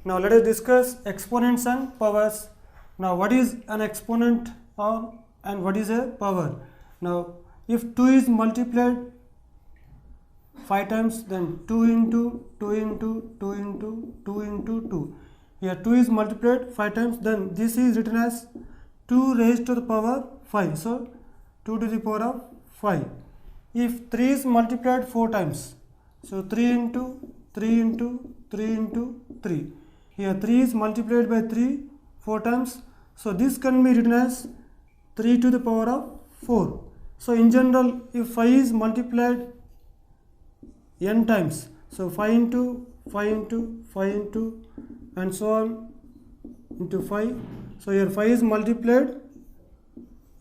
Now let us discuss exponents and powers. Now what is an exponent and what is a power? Now if 2 is multiplied 5 times, then 2 into 2 into 2 into 2 into 2. Here 2 is multiplied 5 times, then this is written as 2 raised to the power 5. So 2 to the power of 5. If 3 is multiplied 4 times, so 3 into 3 into 3 into 3. Here 3 is multiplied by 3 4 times. So this can be written as 3 to the power of 4. So in general, if 5 is multiplied n times, so 5 into 5 into 5 into and so on into 5. So here 5 is multiplied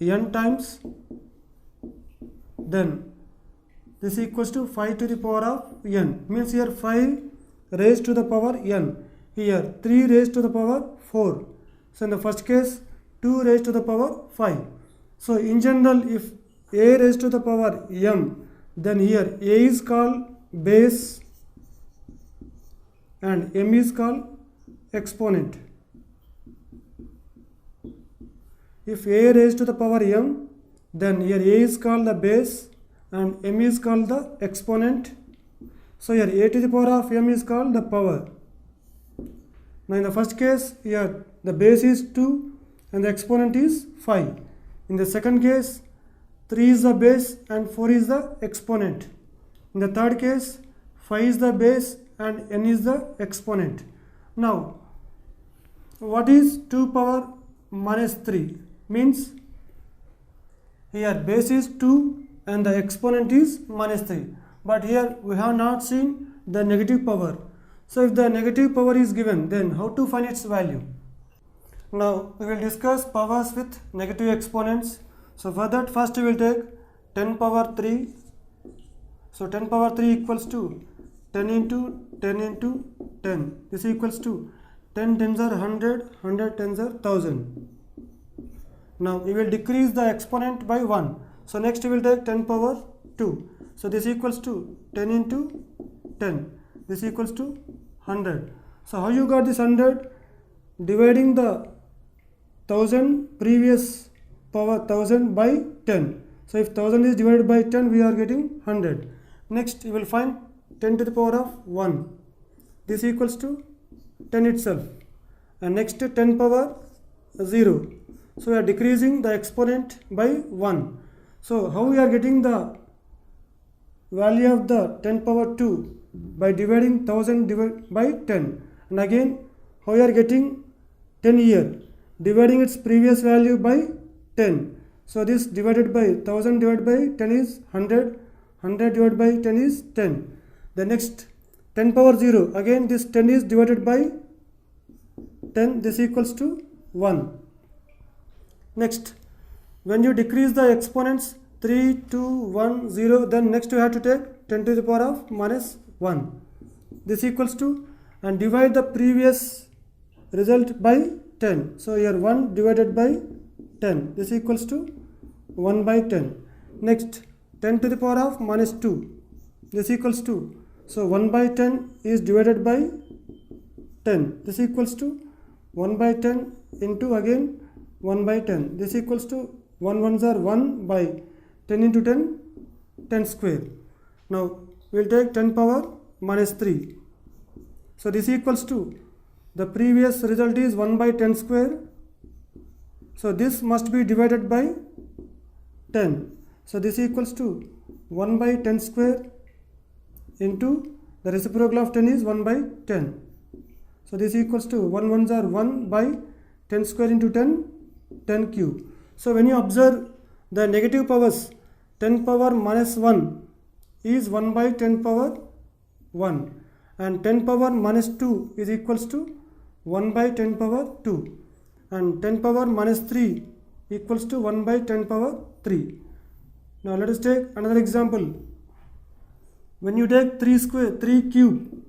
n times, then this equals to 5 to the power of n. Means here 5 raised to the power n. Here 3 raised to the power 4. So in the first case 2 raised to the power 5. So in general, if a raised to the power m, then here a is called base and m is called exponent. If a raised to the power m, then here a is called the base and m is called the exponent. So here a to the power of m is called the power. Now in the first case, here the base is 2 and the exponent is 5. In the second case, 3 is the base and 4 is the exponent. In the third case, 5 is the base and n is the exponent. Now, what is 2 power minus 3? Means here base is 2 and the exponent is minus 3. But here we have not seen the negative power. So if the negative power is given, then how to find its value? Now we will discuss powers with negative exponents. So for that, first we will take 10 power 3. So 10 power 3 equals to 10 into 10 into 10. This equals to 10 tens are 100, 100 tens are 1000. Now we will decrease the exponent by 1. So next we will take 10 power 2. So this equals to 10 into 10. This equals to 100. So how you got this 100? Dividing the 1000 previous power 1000 by 10. So if 1000 is divided by 10, we are getting 100. Next you will find 10 to the power of 1. This equals to 10 itself. And next 10 power 0. So we are decreasing the exponent by 1. So how we are getting the value of the 10 power 2? By dividing 1000 by 10. And again how we are getting 10 here? Dividing its previous value by 10. So this divided by 1000 divided by 10 is 100. 100 divided by 10 is 10. The next 10 power 0. Again this 10 is divided by 10. This equals to 1. Next, when you decrease the exponents 3, 2, 1, 0, then next you have to take 10 to the power of minus 1. This equals to, and divide the previous result by 10. So here 1 divided by 10. This equals to 1 by 10. Next 10 to the power of minus 2. This equals to, so 1 by 10 is divided by 10. This equals to 1 by 10 into again 1 by 10. This equals to 1 ones are 1 by 10 into 10, 10 square. Now we will take 10 power minus 3. So this equals to, the previous result is 1 by 10 square. So this must be divided by 10. So this equals to 1 by 10 square into the reciprocal of 10 is 1 by 10. So this equals to 1 ones are 1 by 10 square into 10, 10 cube. So when you observe the negative powers, 10 power minus 1 is 1 by 10 power 1 and 10 power minus 2 is equals to 1 by 10 power 2 and 10 power minus 3 equals to 1 by 10 power 3. Now let us take another example. When you take 3 cube,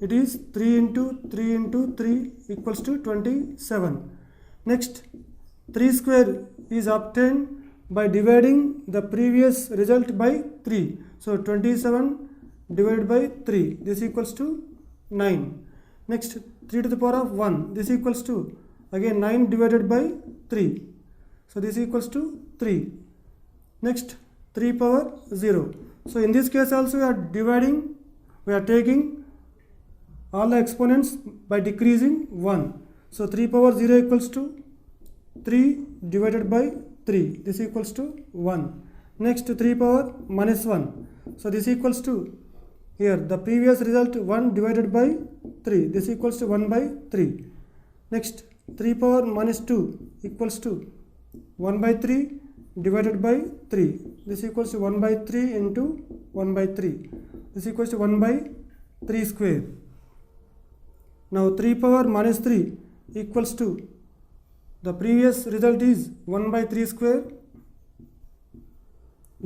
it is 3 into 3 into 3 equals to 27. Next 3 square is obtained by dividing the previous result by 3. So 27 divided by 3, this equals to 9. Next 3 to the power of 1, this equals to again 9 divided by 3. So this equals to 3. Next 3 power 0. So in this case also we are taking all the exponents by decreasing 1. So 3 power 0 equals to 3 divided by 3. This equals to 1. Next 3 power minus 1. So this equals to, here the previous result 1 divided by 3. This equals to 1 by 3. Next 3 power minus 2 equals to 1 by 3 divided by 3. This equals to 1 by 3 into 1 by 3. This equals to 1 by 3 square. Now 3 power minus 3 equals to, the previous result is 1 by 3 square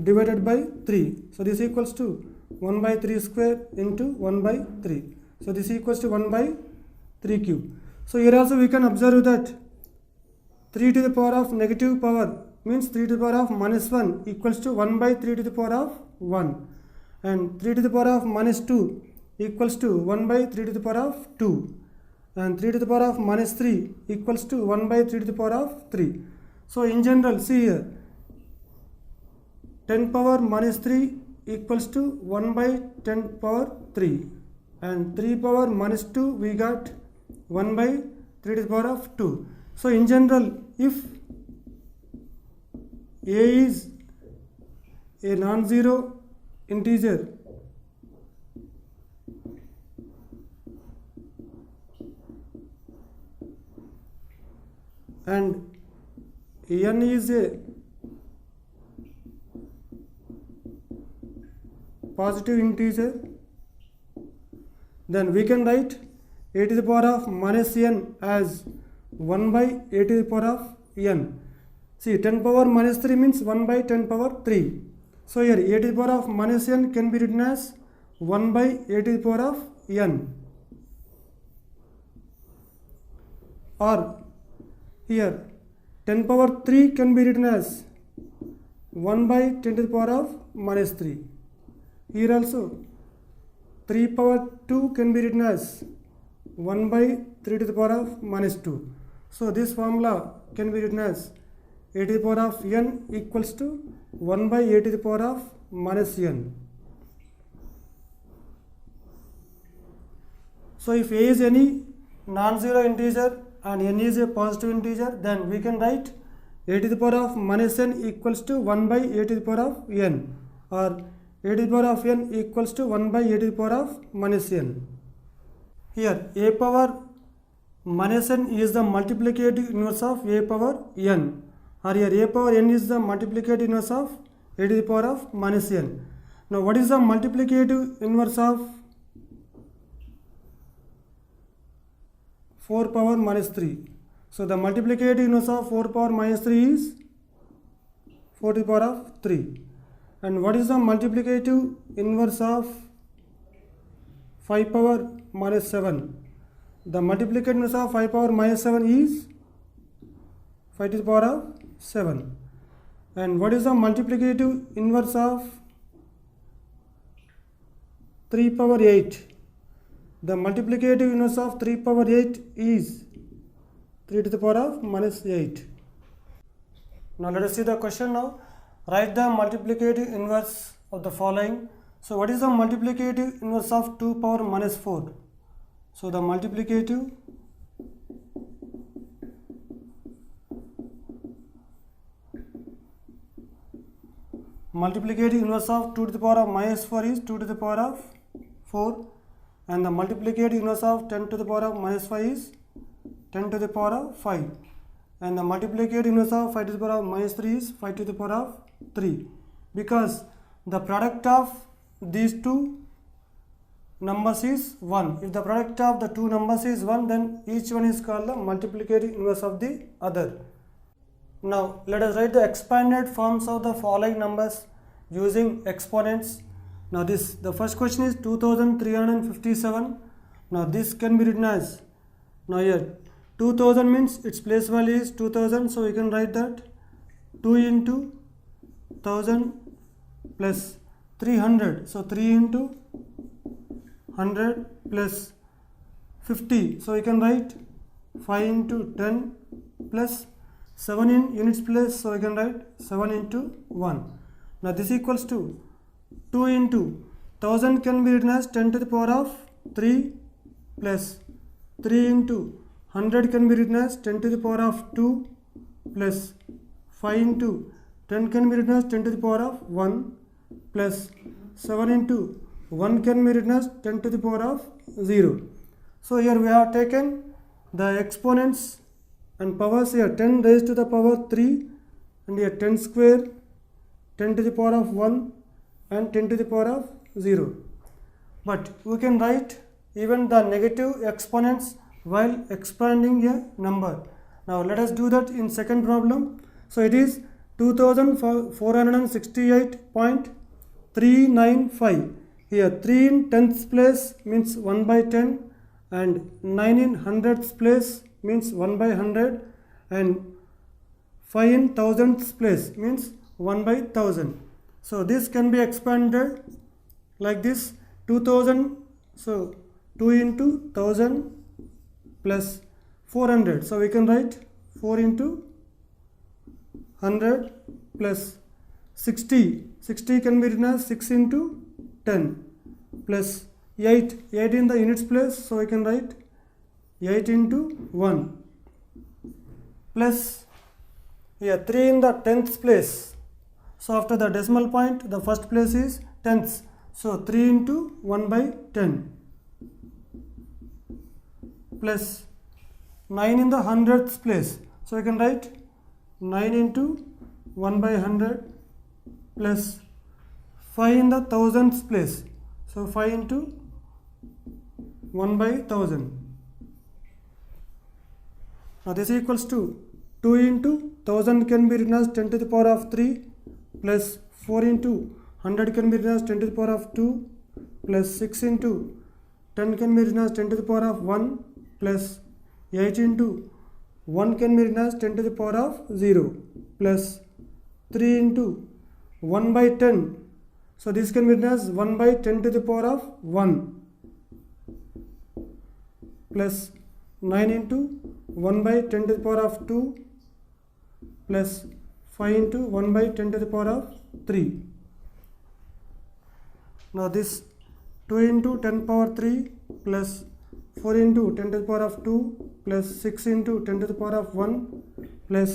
divided by 3. So this equals to 1 by 3 square into 1 by 3. So this equals to 1 by 3 cube. So here also we can observe that 3 to the power of negative power means 3 to the power of minus 1 equals to 1 by 3 to the power of 1. And 3 to the power of minus 2 equals to 1 by 3 to the power of 2. And 3 to the power of minus 3 equals to 1 by 3 to the power of 3. So in general, see here, 10 power minus 3 equals to 1 by 10 power 3. And 3 power minus 2 we got 1 by 3 to the power of 2. So in general, if a is a non-zero integer and n is a positive integer, then we can write a to the power of minus n as 1 by a to the power of n. See, 10 power minus 3 means 1 by 10 power 3. So here a to the power of minus n can be written as 1 by a to the power of n. Or here 10 power 3 can be written as 1 by 10 to the power of minus 3. Here also 3 power 2 can be written as 1 by 3 to the power of minus 2. So this formula can be written as a to the power of n equals to 1 by a to the power of minus n. So if a is any non-zero integer and n is a positive integer, then we can write a to the power of minus n equals to 1 by a to the power of n, or a to the power of n equals to 1 by a to the power of minus n. Here a power minus n is the multiplicative inverse of a power n, or here a power n is the multiplicative inverse of a to the power of minus n. Now what is the multiplicative inverse of 4 power minus 3? So the multiplicative inverse of 4 power minus 3 is 4 to the power of 3. And what is the multiplicative inverse of 5 power minus 7? The multiplicative inverse of 5 power minus 7 is 5 to the power of 7. And what is the multiplicative inverse of 3 power 8? The multiplicative inverse of 3 power 8 is 3 to the power of minus 8. Now let us see the question now. Write the multiplicative inverse of the following. So what is the multiplicative inverse of 2 power minus 4? So the multiplicative inverse of 2 to the power of minus 4 is 2 to the power of 4, and the multiplicative inverse of 10 to the power of minus 5 is 10 to the power of 5, and the multiplicative inverse of 5 to the power of minus 3 is 5 to the power of 3, because the product of these two numbers is 1. If the product of the two numbers is 1, then each one is called the multiplicative inverse of the other. Now let us write the expanded forms of the following numbers using exponents. Now the first question is 2357. Now this can be written as, now here 2000 means its place value is 2000, so we can write that 2 into 1000 plus 300, so 3 into 100 plus 50. So we can write 5 into 10 plus 7 in units place. So we can write 7 into 1. Now this equals to 2 into 1000 can be written as 10 to the power of 3 plus 3 into 100 can be written as 10 to the power of 2 plus 5 into 10 can be written as 10 to the power of 1 plus 7 into 1 can be written as 10 to the power of 0. So here we have taken the exponents and powers here 10 raised to the power 3 and here 10 square, 10 to the power of 1 and 10 to the power of 0. But we can write even the negative exponents while expanding a number. Now let us do that in second problem. So it is 2468.395. Here 3 in 10th place means 1 by 10 and 9 in 100th place means 1 by 100 and 5 in 1000th place means 1 by 1000. So this can be expanded like this 2000. So 2 into 1000 plus 400. So we can write 4 into 100 plus 60. 60 can be written as 6 into 10 plus 8 in the units place. So I can write 8 into 1 plus here 3 in the 10th place. So after the decimal point the first place is tenths. So 3 into 1 by 10 plus 9 in the 100th place. So I can write 9 into 1 by 100 plus 5 in the 1000th place. So 5 into 1 by 1000. Now this equals to 2 into 1000 can be written as 10 to the power of 3 plus 4 into 100 can be written as 10 to the power of 2 plus 6 into 10 can be written as 10 to the power of 1 plus 8 into 1 can be written as 10 to the power of 0 plus 3 into 1 by 10. So this can be written as 1 by 10 to the power of 1 plus 9 into 1 by 10 to the power of 2 plus 5 into 1 by 10 to the power of 3. Now this 2 into 10 power 3 plus 4 into 10 to the power of 2 plus 6 into 10 to the power of 1 plus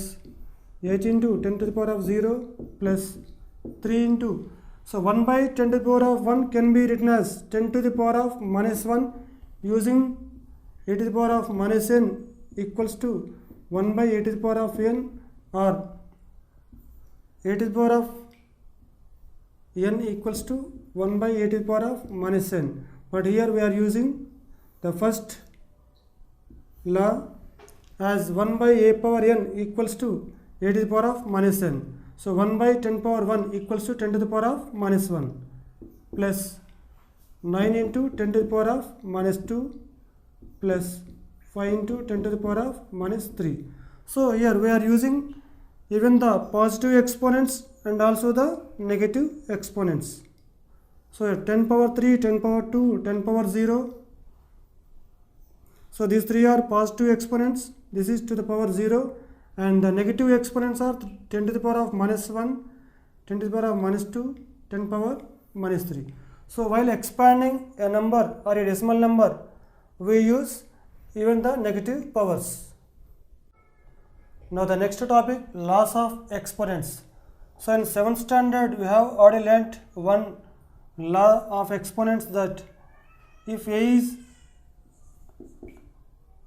8 into 10 to the power of 0 plus 3 into. So 1 by 10 to the power of 1 can be written as 10 to the power of minus 1 using e to the power of minus n equals to 1 by e to the power of n or e to the power of n equals to 1 by e to the power of minus n. But here we are using the first law as 1 by a power n equals to e to the power of minus n. So 1 by 10 power 1 equals to 10 to the power of minus 1 plus 9 into 10 to the power of minus 2 plus 5 into 10 to the power of minus 3. So here we are using even the positive exponents and also the negative exponents. So here 10 power 3, 10 power 2, 10 power 0. So these three are positive exponents. This is to the power 0 and the negative exponents are 10 to the power of minus 1, 10 to the power of minus 2, 10 power minus 3. So while expanding a number or a decimal number, we use even the negative powers. Now the next topic, laws of exponents. So in 7th standard we have already learnt one law of exponents, that if a is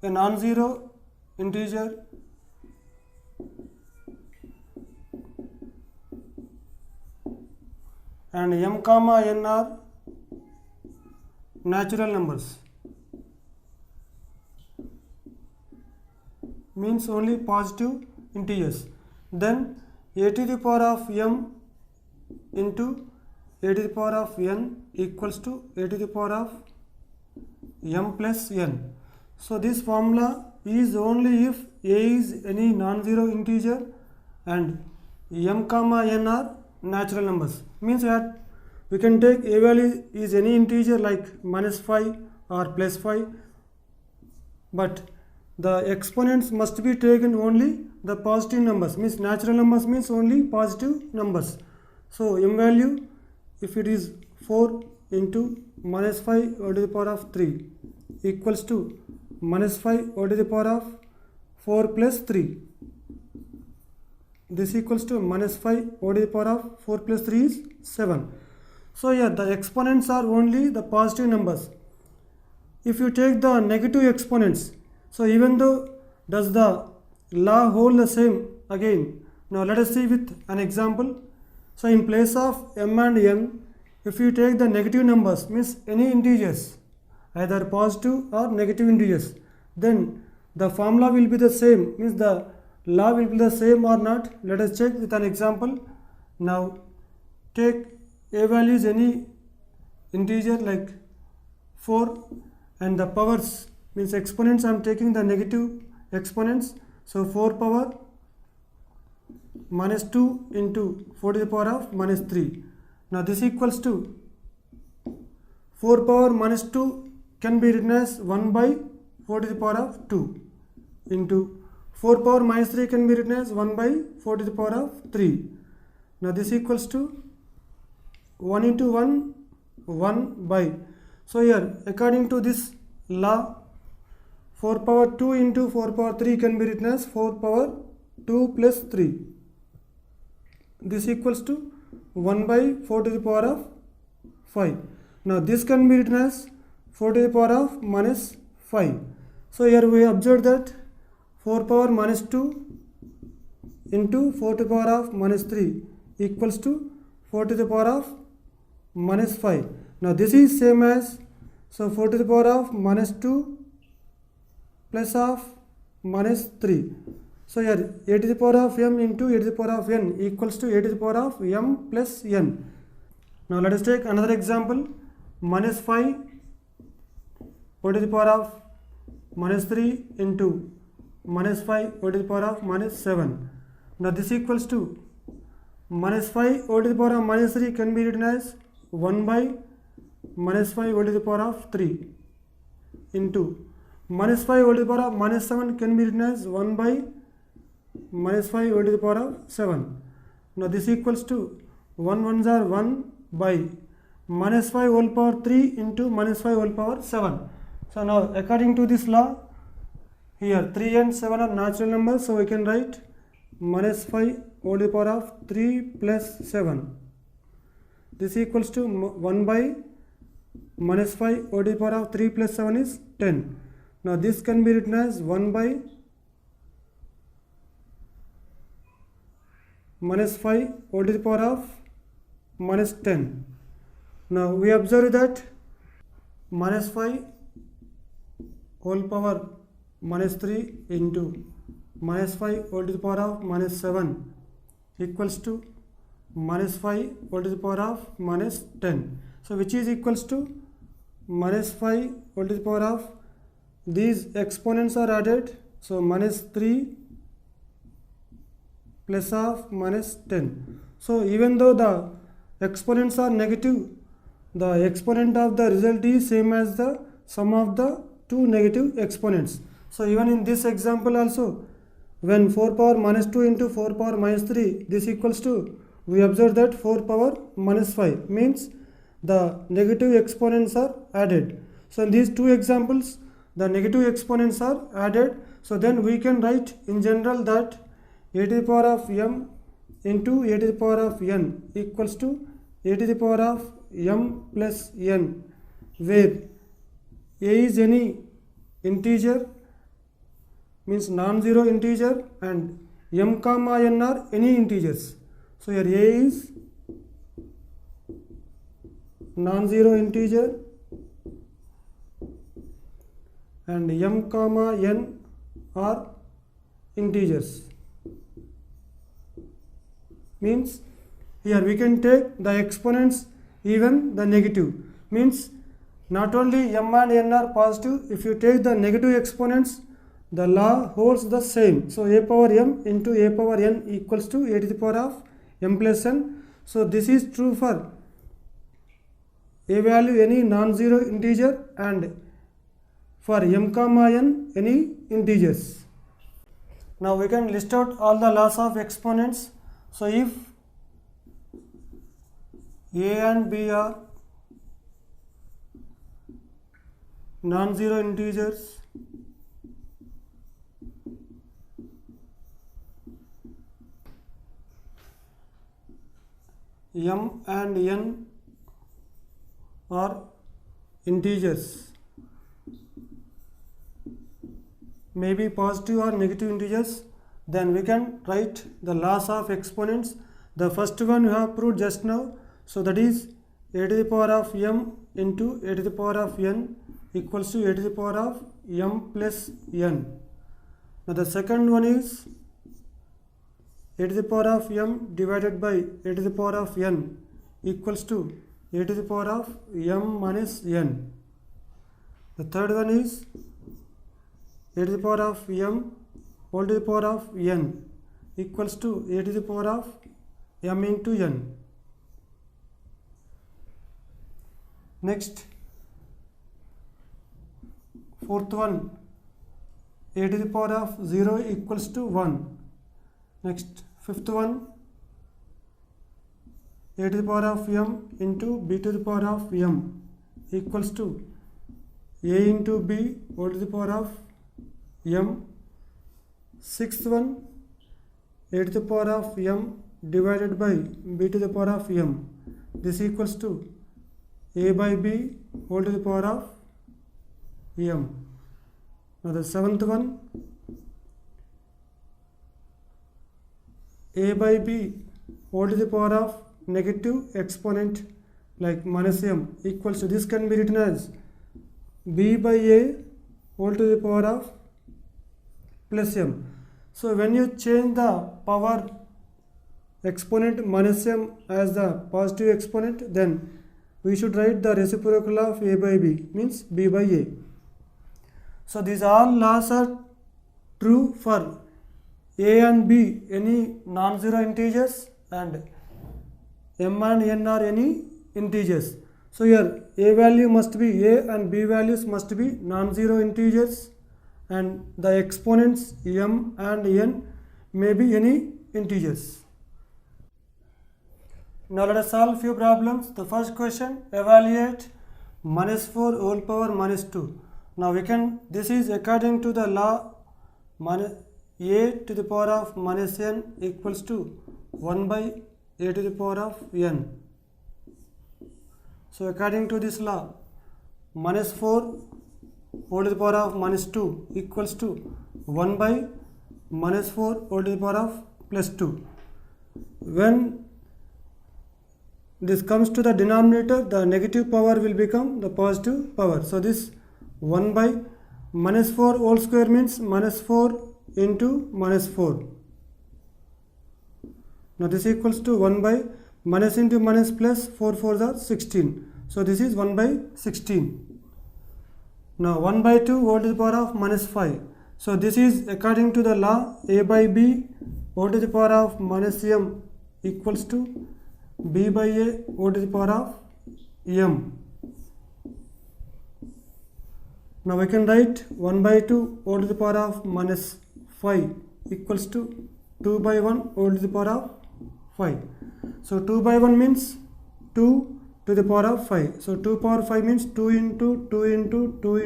a non-zero integer and m comma n are natural numbers, means only positive integers, then a to the power of m into a to the power of n equals to a to the power of m plus n. So this formula is only if a is any non-zero integer and m comma n are natural numbers, means that we can take a value is any integer like minus 5 or plus 5 but the exponents must be taken only the positive numbers, means natural numbers means only positive numbers. So m value, if it is 4 into minus 5 to the power of 3 equals to minus 5 to the power of 4 plus 3, this equals to minus 5 to the power of 4 plus 3 is 7. So here the exponents are only the positive numbers. If you take the negative exponents, so even though does the law hold the same again? Now let us see with an example. So in place of m and n, if you take the negative numbers, means any integers, either positive or negative integers, then the formula will be the same, means the law will be the same or not. Let us check with an example. Now take a value is any integer like 4, and the powers means exponents, I am taking the negative exponents. So 4 power minus 2 into 4 to the power of minus 3. Now this equals to 4 power minus 2 can be written as 1 by 4 to the power of 2 into 4 power minus 3 can be written as 1 by 4 to the power of 3. Now this equals to 1 into 1, 1 by. So here according to this law, 4 power 2 into 4 power 3 can be written as 4 power 2 plus 3. This equals to 1 by 4 to the power of 5. Now this can be written as 4 to the power of minus 5. So here we observe that 4 power minus 2 into 4 to the power of minus 3 equals to 4 to the power of minus 5. Now this is same as, so 4 to the power of minus 2 plus of minus 3. So here a to the power of m into a to the power of n equals to a to the power of m plus n. Now let us take another example. Minus 5 to the power of minus 3 into minus 5 to the power of minus 7. Now this equals to minus 5 to the power of minus 3 can be written as 1 by minus 5 to the power of 3 into minus 5 to the power of minus 7 can be written as 1 by minus 5 to the power of 7. Now this equals to 1 ones are 1 by minus 5 whole power 3 into minus 5 whole power 7. So now according to this law, here 3 and 7 are natural numbers, so we can write minus 5 to the power of 3 plus 7. This equals to 1 by minus 5 to the power of 3 plus 7 is 10. Now this can be written as 1 by minus 5 to the power of minus 10. Now we observe that minus 5 whole power minus 3 into minus 5 to the power of minus 7 equals to minus 5 to the power of minus 10. So which is equals to minus 5 to the power of, these exponents are added, so minus 3 plus of minus 10. So even though the exponents are negative, the exponent of the result is same as the sum of the two negative exponents. So even in this example also, when 4 power minus 2 into 4 power minus 3, this equals to, we observe that 4 power minus 5 means the negative exponents are added. So in these two examples, the negative exponents are added. So then we can write in general that a to the power of m into a to the power of n equals to a to the power of m plus n, where a is any integer, means non-zero integer, and m comma n are any integers. So here a is non-zero integer and m comma n are integers. Means here we can take the exponents even the negative, means not only m and n are positive, if you take the negative exponents, the law holds the same. So a power m into a power n equals to a to the power of m plus n. So this is true for a value any non-zero integer, and for m comma n any integers. Now we can list out all the laws of exponents. So if a and b are non-zero integers, m and n are integers, maybe positive or negative integers, then we can write the laws of exponents. The first one we have proved just now, so that is a to the power of m into a to the power of n equals to a to the power of m plus n. Now the second one is a to the power of m divided by a to the power of n equals to a to the power of m minus n. The third one is a to the power of m whole to the power of n equals to a to the power of m into n. Next, fourth one, a to the power of 0 equals to 1. Next, fifth one, a to the power of m into b to the power of m equals to a into b whole to the power of m. Sixth one, a to the power of m divided by b to the power of m. This equals to a by b whole to the power of m. Now the seventh one, a by b whole to the power of negative exponent like minus m equals to, this can be written as b by a whole to the power of plus m. So when you change the power exponent minus m as the positive exponent, then we should write the reciprocal of a by b, means b by a. So these all laws are true for a and b any non-zero integers, and m and n are any integers. So here a value must be a and b values must be non-zero integers, and the exponents m and n may be any integers. Now let us solve few problems. The first question, evaluate minus 4 whole power minus 2. Now we can, this is according to the law a to the power of minus n equals to 1 by a to the power of n. So according to this law, minus 4 whole to the power of minus 2 equals to 1 by minus 4 whole to the power of plus 2. When this comes to the denominator, the negative power will become the positive power. So this 1 by minus 4 whole square means minus 4 into minus 4. Now this equals to 1 by minus into minus plus 4 4s are 16. So this is 1 by 16. Now 1 by 2 whole to the power of minus 5. So this is according to the law a by b whole to the power of minus m equals to b by a whole to the power of m. Now we can write 1 by 2 whole to the power of minus 5 equals to 2 by 1 whole to the power of 5. So 2 by 1 means 2 to the power of 5. So 2 power 5 means 2 into 2 into 2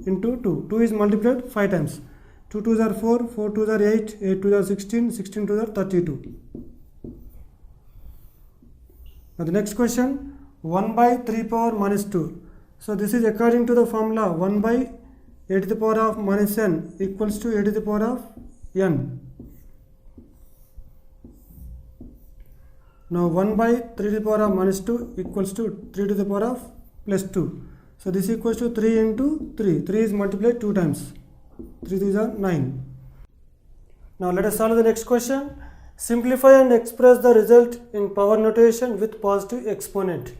into 2. 2 is multiplied 5 times. 2 2s are 4, 4 2s are 8, 8 2s are 16, 16 2s are 32. Now the next question, 1 by 3 power minus 2. So this is according to the formula 1 by a to the power of minus n equals to a to the power of n. Now 1 by 3 to the power of minus 2 equals to 3 to the power of plus 2. So this equals to 3 into 3. 3 is multiplied 2 times. 3 3s are 9. Now let us solve the next question. Simplify and express the result in power notation with positive exponent.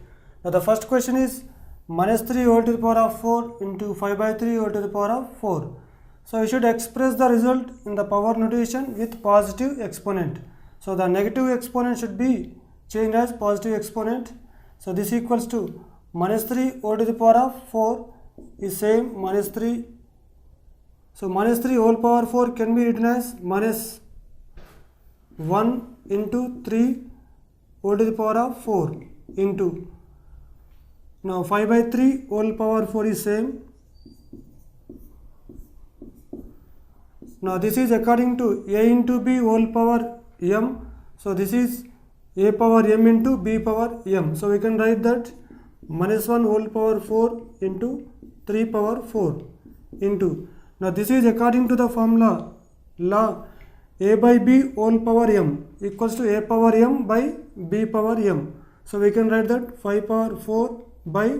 Now the first question is minus 3 whole to the power of 4 into 5 by 3 whole to the power of 4. So we should express the result in the power notation with positive exponent. So the negative exponent should be changed as positive exponent. So this equals to minus 3 whole to the power of 4 is same minus 3. So minus 3 whole power 4 can be written as minus 1 into 3 whole to the power of 4 into, now 5 by 3 whole power 4 is same. Now this is according to a into b whole power m. So this is a power m into b power m. So we can write that minus 1 whole power 4 into 3 power 4 into, now this is according to the formula law a by b whole power m equals to a power m by b power m. So we can write that 5 power 4 by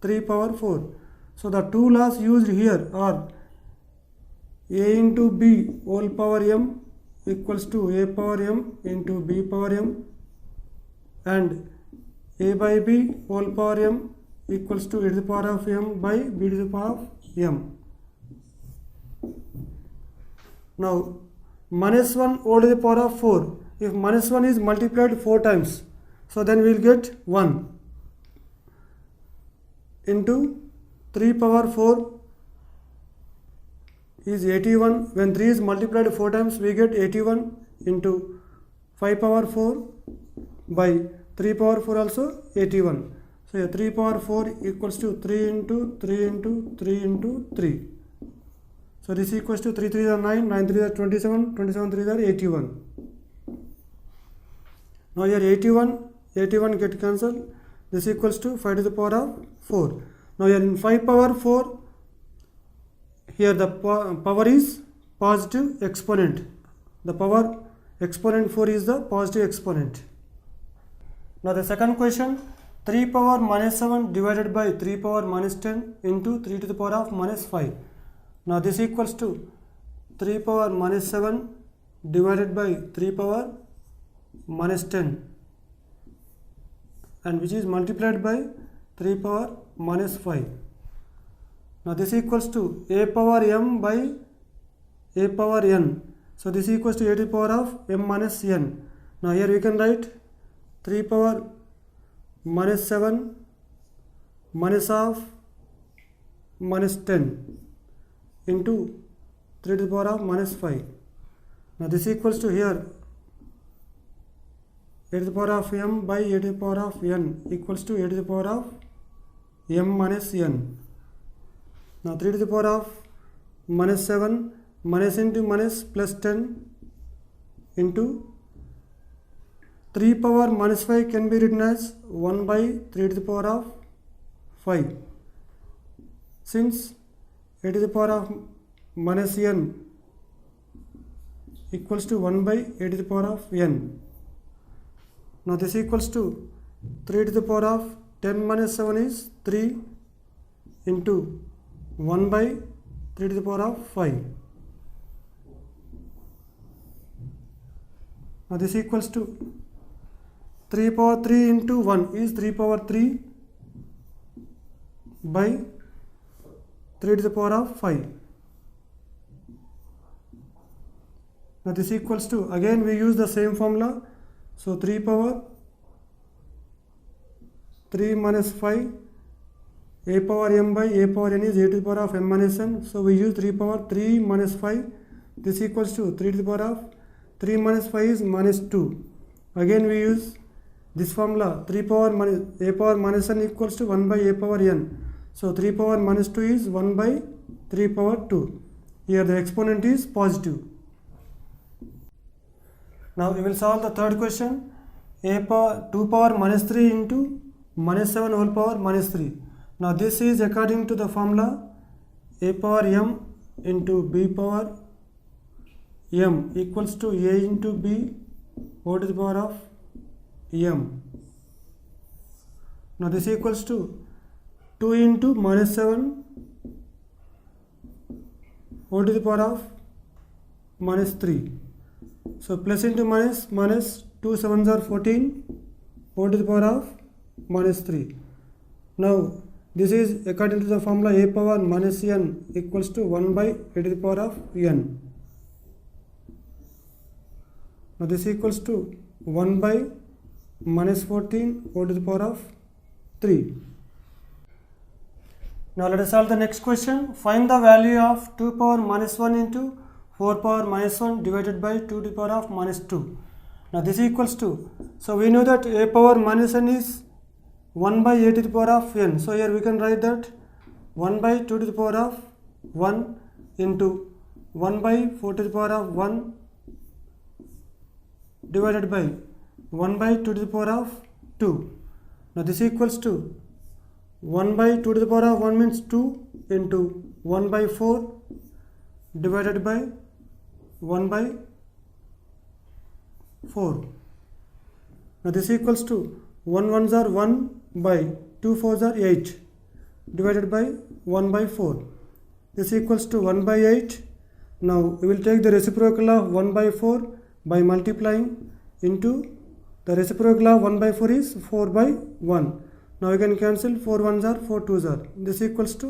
3 power 4. So the two laws used here are a into b whole power m equals to a power m into b power m, and a by b whole power m equals to e to the power of m by b to the power of m. Now minus 1 whole to the power of 4, if minus 1 is multiplied 4 times, so then we will get 1 into 3 power 4 is 81. When 3 is multiplied 4 times, we get 81 into 5 power 4 by 3 power 4 also 81. So here 3 power 4 equals to 3 into 3 into 3 into 3. So this equals to 3 3 are 9, 9 3 are 27, 27 3 are 81. Now here 81 get cancelled. This equals to 5 to the power of 4. Now here in 5 power 4, here the power is positive exponent. The power exponent 4 is the positive exponent. Now the second question, 3 power minus 7 divided by 3 power minus 10 into 3 to the power of minus 5. Now this equals to 3 power minus 7 divided by 3 power minus 10, and which is multiplied by 3 power minus 5. Now this equals to a power m by a power n. So this equals to a to the power of m minus n. Now here we can write 3 power minus 7 minus of minus 10 into 3 to the power of minus 5. Now this equals to here a to the power of m by a to the power of n equals to a to the power of m minus n. Now 3 to the power of minus 7 minus into minus plus 10 into 3 power minus 5 can be written as 1 by 3 to the power of 5. Since a to the power of minus n equals to 1 by a to the power of n. Now this equals to 3 to the power of 10 minus 7 is 3 into 1 by 3 to the power of 5. Now this equals to 3 power 3 into 1 is 3 power 3 by 3 to the power of 5. Now this equals to, again we use the same formula. So 3 power 3 minus 5, a power m by a power n is a to the power of m minus n. So we use 3 power 3 minus 5. This equals to 3 to the power of 3 minus 5 is minus 2. Again we use this formula, 3 power minus a power minus n equals to 1 by a power n. So 3 power minus 2 is 1 by 3 power 2. Here the exponent is positive. Now we will solve the third question. A power 2 power minus 3 into minus 7 whole power minus 3. Now this is according to the formula a power m into b power m equals to a into b whole to the power of m. Now this equals to 2 into minus 7 whole to the power of minus 3. So plus into minus, minus 2 7s are 14 whole to the power of minus 3. Now this is according to the formula a power minus n equals to 1 by a to the power of n. Now this equals to 1 by minus 14 whole to the power of 3. Now let us solve the next question. Find the value of 2 power minus 1 into 4 power minus 1 divided by 2 to the power of minus 2. Now this is equals to, so we know that a power minus n is 1 by a to the power of n. So here we can write that 1 by 2 to the power of 1 into 1 by 4 to the power of 1 divided by 1 by 2 to the power of 2. Now this equals to 1 by 2 to the power of 1 means 2 into 1 by 4 divided by 1 by 4. Now this equals to 1 ones are 1 by 2 fours are 8 divided by 1 by 4. This equals to 1 by 8. Now we will take the reciprocal of 1 by 4 by multiplying into the reciprocal of 1 by 4 is 4 by 1. Now you can cancel 4 ones are 4 twos are. This equals to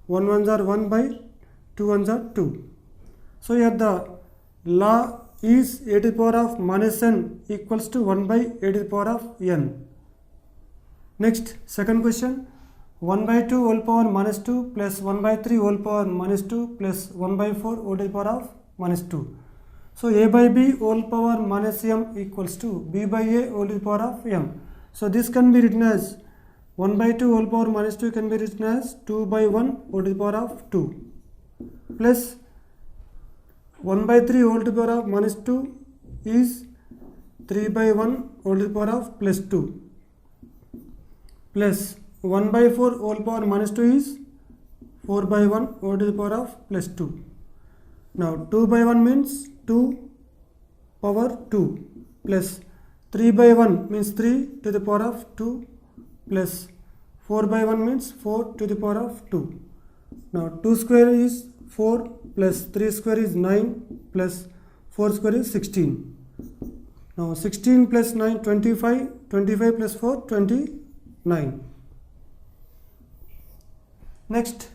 1 ones are 1 by 2 ones are 2. So here the law is a to the power of minus n equals to 1 by a to the power of n. Next, second question. 1 by 2 whole power minus 2 plus 1 by 3 whole power minus 2 plus 1 by 4 whole to the power of minus 2. So a by b whole power minus m equals to b by a whole to the power of m. So this can be written as 1 by 2 whole power minus 2 can be written as 2 by 1 whole to the power of 2 plus 1 by 3 whole to the power of minus 2 is 3 by 1 whole to the power of plus 2 plus 1 by 4 whole power minus 2 is 4 by 1 whole to the power of plus 2. Now 2 by 1 means 2 power 2 plus 3 by 1 means 3 to the power of 2 plus 4 by 1 means 4 to the power of 2. Now 2 square is 4 plus 3 square is 9 plus 4 square is 16. Now 16 plus 9 25, 25 plus 4 29. Next,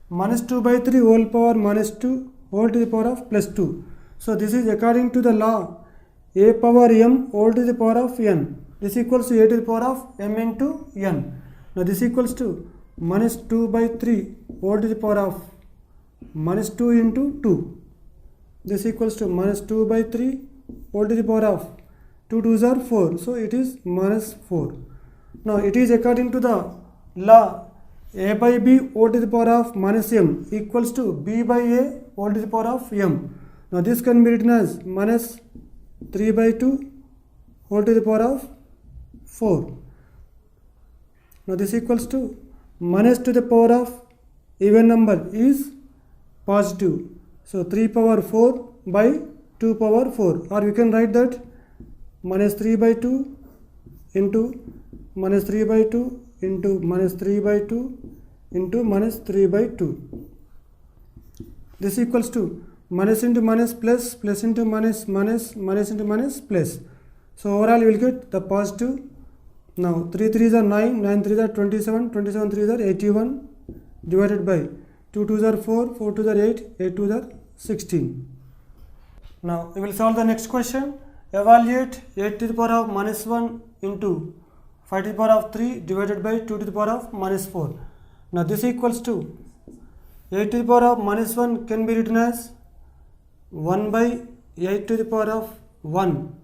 minus 2 by 3 whole power minus 2 whole to the power of plus 2. So this is according to the law a power m whole to the power of n. This equals to a to the power of m into n. Now this equals to minus 2 by 3 whole to the power of minus 2 into 2. This equals to minus 2 by 3 whole to the power of 2 twos are 4. So it is minus 4. Now it is according to the law a by b whole to the power of minus m equals to b by a whole to the power of m. Now this can be written as minus 3 by 2 whole to the power of 4. Now this equals to minus to the power of even number is positive. So 3 power 4 by 2 power 4, or we can write that minus 3 by 2 into minus 3 by 2 into minus 3 by 2 into minus 3 by 2. This equals to minus into minus plus, plus into minus minus, minus into minus plus. So overall you will get the positive. Now 3 3s are 9, 9 3s are 27, 27 3s are 81 divided by 2 2s are 4, 4 2s are 8, 8 2s are 16. Now we will solve the next question. Evaluate 8 to the power of minus 1 into 5 to the power of 3 divided by 2 to the power of minus 4. Now this equals to 8 to the power of minus 1 can be written as 1 by 8 to the power of 1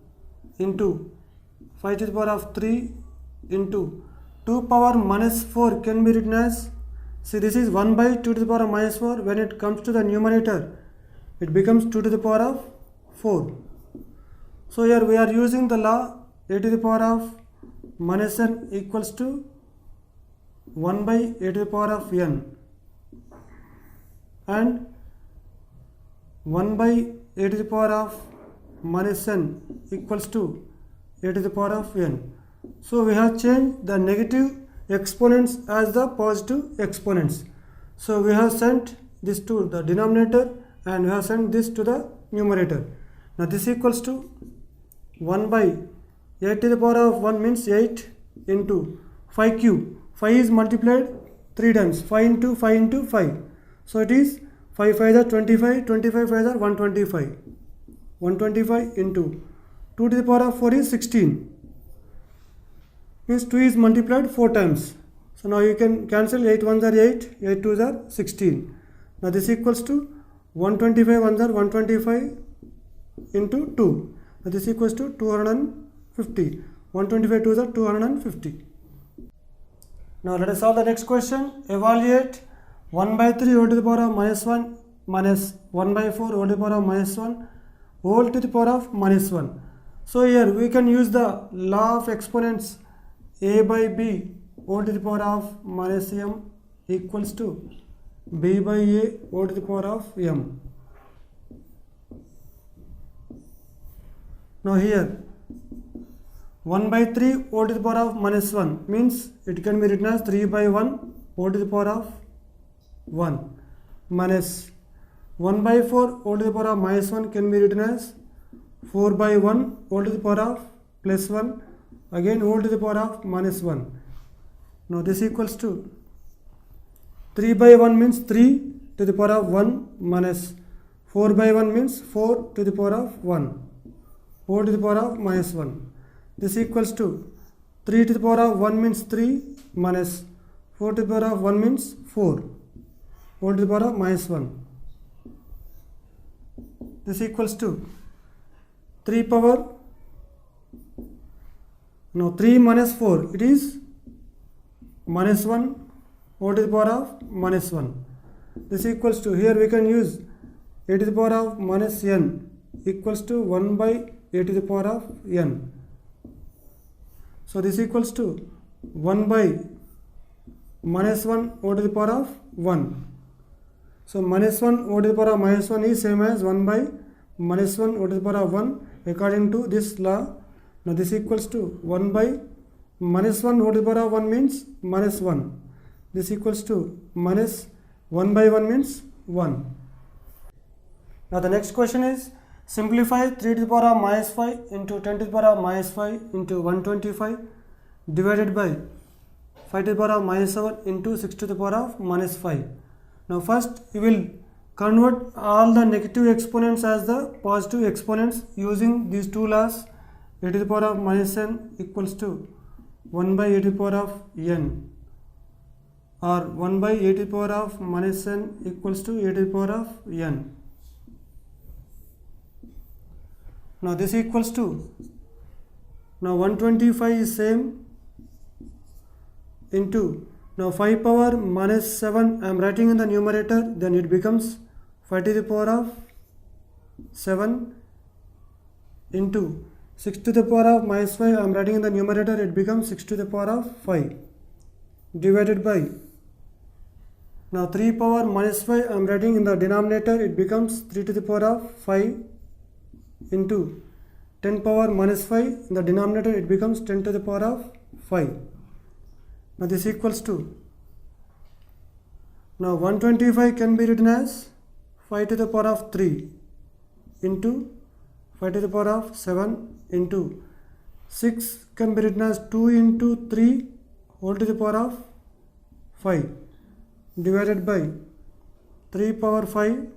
into 5 to the power of 3 into 2 power minus 4 can be written as, see this is 1 by 2 to the power of minus 4. When it comes to the numerator it becomes 2 to the power of 4. So here we are using the law a to the power of minus n equals to 1 by a to the power of n and 1 by a to the power of minus n equals to a to the power of n. So we have changed the negative exponents as the positive exponents. So we have sent this to the denominator and we have sent this to the numerator. Now this equals to 1 by 8 to the power of 1 means 8 into 5 cube. 5 is multiplied 3 times, 5 into 5 into 5. So it is 5 5s are 25, 25 5s are 125. 125 into 2 to the power of 4 is 16. Means 2 is multiplied 4 times. So now you can cancel 8 ones are 8, 8 twos are 16. Now this equals to 125 ones are 125 into 2. Now this equals to 250. 125 twos are 250. Now let us solve the next question. Evaluate 1 by 3 whole to the power of minus 1 minus 1 by 4 whole to the power of minus 1 whole to the power of minus 1. So here we can use the law of exponents a by b whole to the power of minus m equals to b by a whole to the power of m. Now here 1 by 3 whole to the power of minus 1 means it can be written as 3 by 1 whole to the power of 1 minus 1 by 4 whole to the power of minus 1 can be written as 4 by 1 whole to the power of plus 1 again whole to the power of minus 1. Now this equals to 3 by 1 means 3 to the power of 1 minus 4 by 1 means 4 to the power of 1 whole to the power of minus 1. This equals to 3 to the power of 1 means 3 minus 4 to the power of 1 means 4 whole to the power of minus 1. This equals to 3 power, now 3 minus 4 it is minus 1 whole to the power of minus 1. This equals to, here we can use a to the power of minus n equals to 1 by a to the power of n. So this equals to 1 by minus 1 whole to the power of 1. So minus 1 whole to the power of minus 1 is same as 1 by minus 1 whole to the power of 1 according to this law. Now this equals to 1 by minus 1 whole to the power of 1 means minus 1. This equals to minus 1 by 1 means 1. Now the next question is simplify 3 to the power of minus 5 into 10 to the power of minus 5 into 125 divided by 5 to the power of minus 7 into 6 to the power of minus 5. Now first you will convert all the negative exponents as the positive exponents using these two laws. A to the power of minus n equals to 1 by a to the power of n or 1 by a to the power of minus n equals to a to the power of n. Now this equals to, now 125 is same into, now 5 power minus 7 I am writing in the numerator, then it becomes 5 to the power of 7 into 6 to the power of minus 5 I am writing in the numerator, it becomes 6 to the power of 5 divided by, now 3 power minus 5 I am writing in the denominator, it becomes 3 to the power of 5 into 10 power minus 5 in the denominator, it becomes 10 to the power of 5. Now this equals to, now 125 can be written as 5 to the power of 3 into 5 to the power of 7 into 6 can be written as 2 into 3 whole to the power of 5 divided by 3 power 5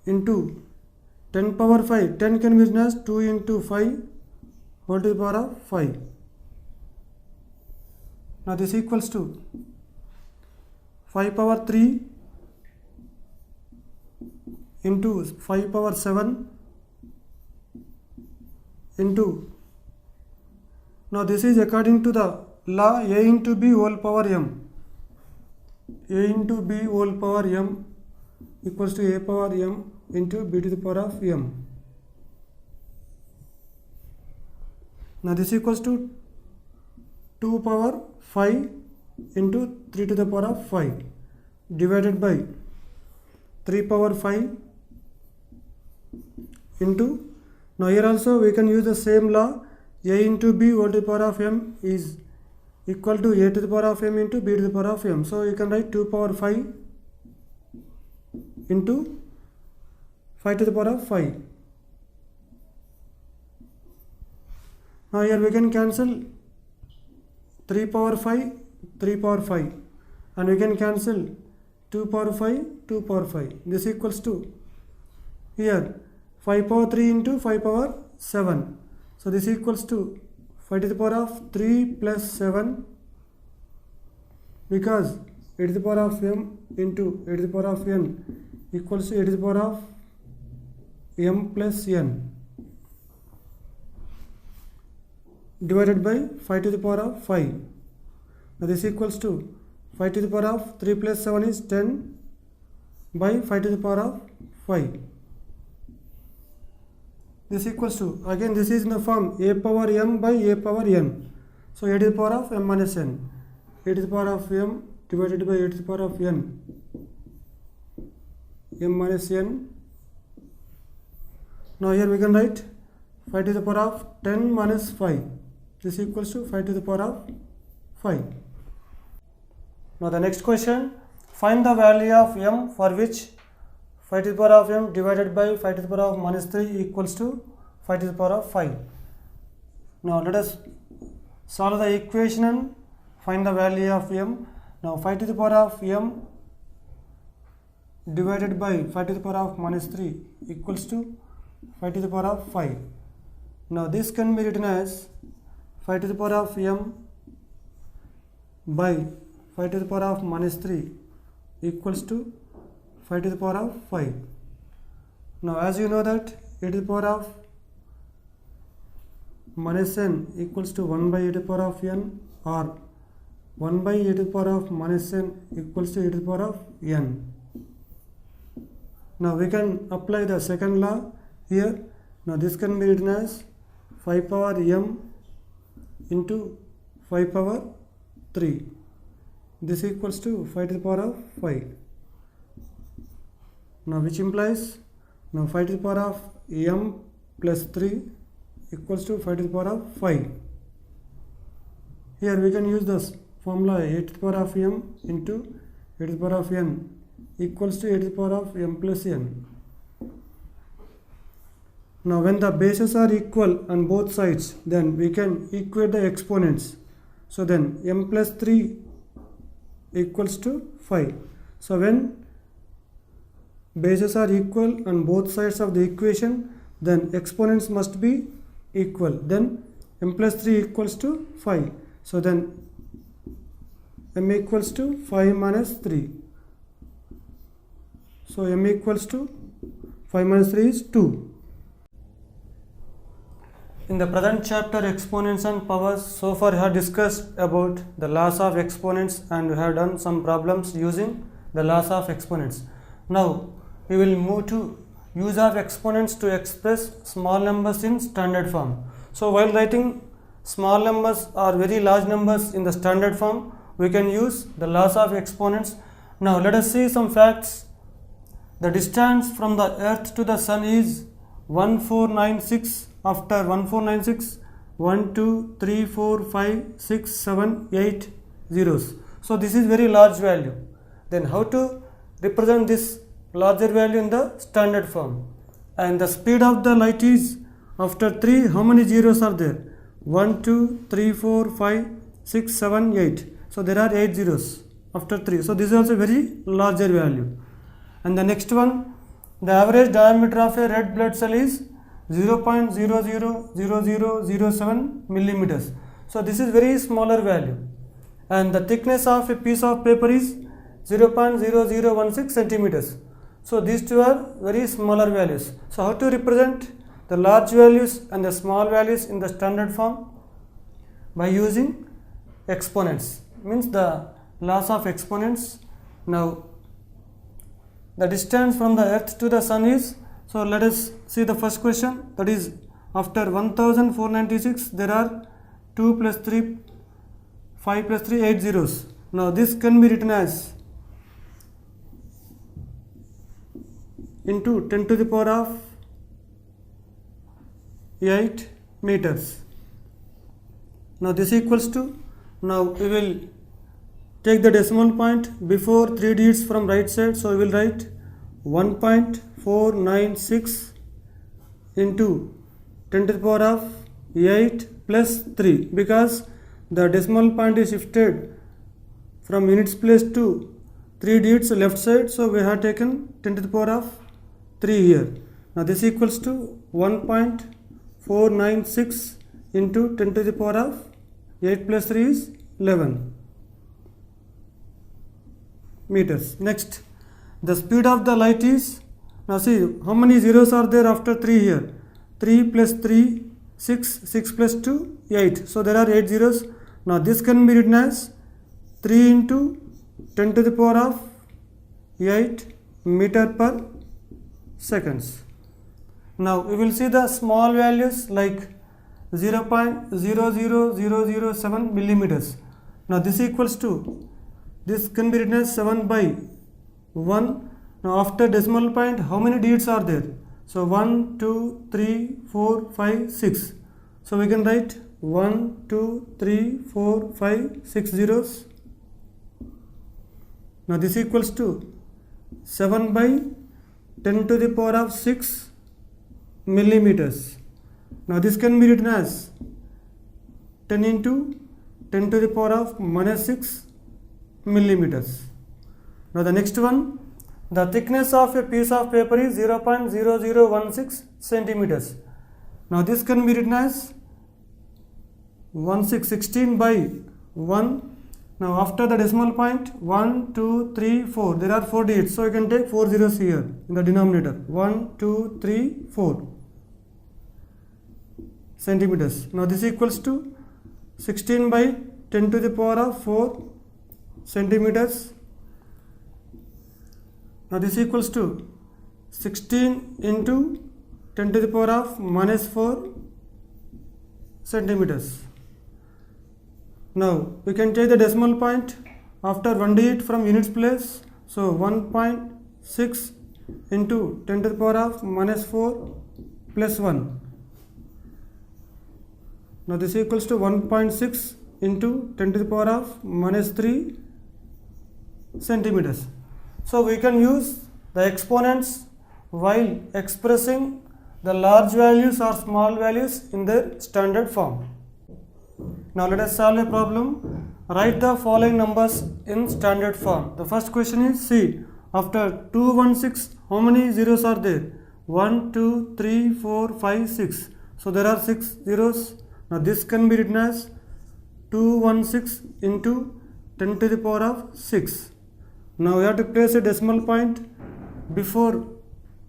into 10 power 5. 10 can be written as 2 into 5 whole to the power of 5. Now this equals to 5 power 3 into 5 power 7 into, now this is according to the law a into b whole power m. A into b whole power m equals to a power m into b to the power of m. Now this equals to 2 power 5 into 3 to the power of 5 divided by 3 power 5 into, now here also we can use the same law, a into b whole to the power of m is equal to a to the power of m into b to the power of m. So you can write 2 power 5 into 5 to the power of 5. Now here we can cancel 3 power 5, 3 power 5 and we can cancel 2 power 5, 2 power 5. This equals to, here 5 power 3 into 5 power 7. So this equals to 5 to the power of 3 plus 7 because e to the power of m into e to the power of n equals to e to the power of m plus n divided by 5 to the power of 5. Now this equals to 5 to the power of 3 plus 7 is 10 by 5 to the power of 5. This equals to, again this is in the form a power m by a power n. So a to the power of m minus n, a to the power of m divided by a to the power of n, m minus n. Now here we can write 5 to the power of 10 minus 5. This equals to 5 to the power of 5. Now the next question, find the value of m for which 5 to the power of m divided by 5 to the power of minus 3 equals to 5 to the power of 5. Now let us solve the equation and find the value of m. Now 5 to the power of m divided by 5 to the power of minus 3 equals to 5 to the power of 5. Now this can be written as 5 to the power of m by 5 to the power of minus 3 equals to 5 to the power of 5. Now as you know that e to the power of minus n equals to 1 by e to the power of n, or 1 by e to the power of minus n equals to e to the power of n. Now we can apply the second law here. Now this can be written as 5 power m into 5 power 3. This equals to 5 to the power of 5. Now which implies, now 5 to the power of m plus 3 equals to 5 to the power of 5. Here we can use this formula a to the power of m into a to the power of n equals to a to the power of m plus n. Now when the bases are equal on both sides, then we can equate the exponents. So then m plus 3 equals to 5. So when bases are equal on both sides of the equation, then exponents must be equal. Then m plus 3 equals to 5. So then m equals to 5 minus 3. So m equals to 5 minus 3 is 2. In the present chapter, exponents and powers, so far we have discussed about the laws of exponents and we have done some problems using the laws of exponents. Now we will move to use of exponents to express small numbers in standard form. So while writing small numbers or very large numbers in the standard form, we can use the laws of exponents. Now let us see some facts. The distance from the earth to the sun is 1496. After 1496, 1, 2, 3, 4, 5, 6, 7, 8 zeros. So this is very large value. Then how to represent this larger value in the standard form? And the speed of the light is, after 3, how many zeros are there? 1, 2, 3, 4, 5, 6, 7, 8. So there are 8 zeros after 3. So this is also very larger value. And the next one, the average diameter of a red blood cell is 0.000007 millimeters. So this is very smaller value. And the thickness of a piece of paper is 0.0016 centimeters. So these two are very smaller values. So how to represent the large values and the small values in the standard form? By using exponents, means the laws of exponents. Now the distance from the earth to the sun is, so let us see the first question, that is after 1496 there are 2 plus 3, 5 plus 3, 8 zeros. Now this can be written as into 10 to the power of 8 meters. Now this equals to, now we will take the decimal point before 3 digits from right side, so we will write 1.496 into 10 to the power of 8 plus 3, because the decimal point is shifted from units place to 3 digits left side, so we have taken 10 to the power of 3 here. Now this equals to 1.496 into 10 to the power of 8 plus 3 is 11. meters. Next, the speed of the light is, now see how many zeros are there after 3 here. 3 plus 3, 6, 6 plus 2, 8. So there are 8 zeros. Now this can be written as 3 into 10 to the power of 8 meter per seconds. Now we will see the small values like 0.00007 millimeters. Now this equals to, this can be written as 7 by 1. Now after decimal point, how many digits are there? So 1, 2, 3, 4, 5, 6. So we can write 1, 2, 3, 4, 5, 6 zeros. Now this equals to 7 by 10 to the power of 6 millimeters. Now this can be written as 10 into 10 to the power of minus 6 millimeters. Now the next one, the thickness of a piece of paper is 0.0016 centimeters. Now this can be written as 16 by 1. Now after the decimal point, 1, 2, 3, 4. There are 4 digits. So you can take 4 zeros here in the denominator. 1, 2, 3, 4 centimeters. Now this equals to 16 by 10 to the power of 4 centimeters. Now this equals to 16 into 10 to the power of minus 4 centimeters. Now we can take the decimal point after 1 digit from units place. So 1.6 into 10 to the power of minus 4 plus 1. Now this equals to 1.6 into 10 to the power of minus 3 centimeters. So we can use the exponents while expressing the large values or small values in their standard form. Now let us solve a problem. Write the following numbers in standard form. The first question is, see, after 216, how many zeros are there? 1, 2, 3, 4, 5, 6. So there are 6 zeros. Now this can be written as 216 into 10 to the power of 6. Now we have to place a decimal point before